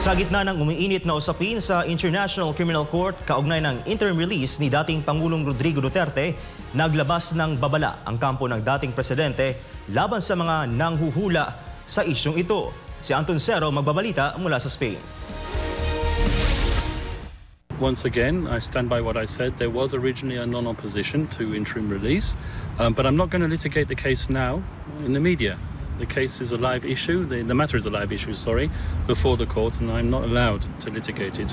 Sa gitna ng umiinit na usapin sa International Criminal Court kaugnay ng interim release ni dating Pangulong Rodrigo Duterte, naglabas ng babala ang kampo ng dating presidente laban sa mga nanghuhula sa isyong ito. Si Anton Cero magbabalita mula sa Spain. Once again, I stand by what I said. There was originally a non-opposition to interim release, but I'm not going to litigate the case now in the media. The case is a live issue, the matter is a live issue, before the court, and I'm not allowed to litigate it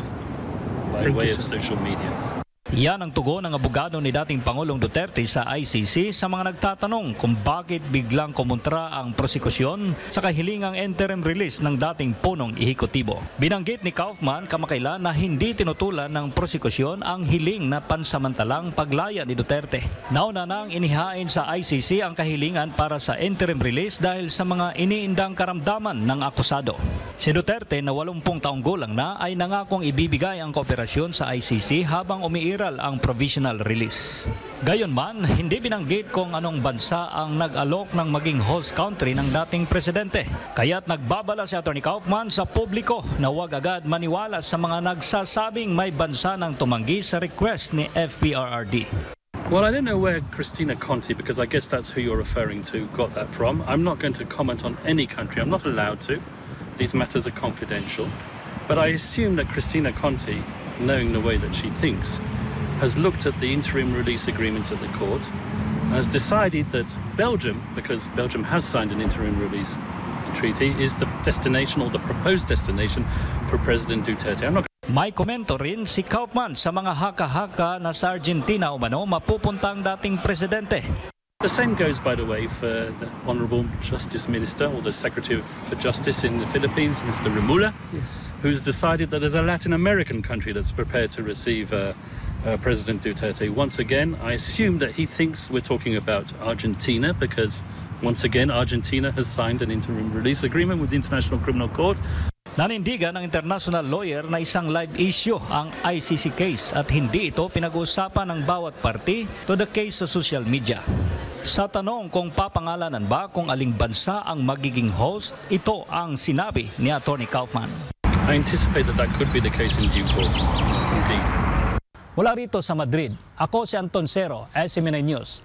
by way of social media. Yan ang tugon ng abogado ni dating Pangulong Duterte sa ICC sa mga nagtatanong kung bakit biglang kumontra ang prosekusyon sa kahilingang interim release ng dating punong ehekutibo. Binanggit ni Kaufman kamakailan na hindi tinutulan ng prosekusyon ang hiling na pansamantalang paglaya ni Duterte. Nauna nang inihain sa ICC ang kahilingan para sa interim release dahil sa mga iniindang karamdaman ng akusado. Si Duterte na 80 taong gulang na ay nangakong ibibigay ang kooperasyon sa ICC habang umiiral ang provisional release. Gayunman, hindi binanggit kung anong bansa ang nag-alok ng maging host country ng dating presidente. Kaya't nagbabala si Atty. Kaufman sa publiko na huwag agad maniwala sa mga nagsasabing may bansa nang tumanggi sa request ni FPRRD. Well, I don't know where Cristina Conti, because I guess that's who you're referring to, got that from. I'm not going to comment on any country. I'm not allowed to. These matters are confidential. But I assume that Cristina Conti, knowing the way that she thinks, has looked at the interim release agreements at the court and has decided that Belgium, because Belgium has signed an interim release treaty, is the destination or the proposed destination for President Duterte. May komento rin si Kaufman sa mga haka-haka na sa Argentina umano mapupunta ang dating presidente. The same goes, by the way, for the Honourable Justice Minister or the Secretary for Justice in the Philippines, Mr. Remulla, who's decided that there's a Latin American country that's prepared to receive President Duterte. Once again, I assume that he thinks we're talking about Argentina because, once again, Argentina has signed an interim release agreement with the International Criminal Court. Nanindigan ng international lawyer na isang live issue ang ICC case at hindi ito pinag-uusapan ng bawat party to the case sa social media. Sa tanong kung papangalanan ba kung aling bansa ang magiging host, ito ang sinabi ni Atty. Kaufman. I anticipate that could be the case in due course. Indeed. Mula rito sa Madrid, ako si Anton Cero, SMNI News.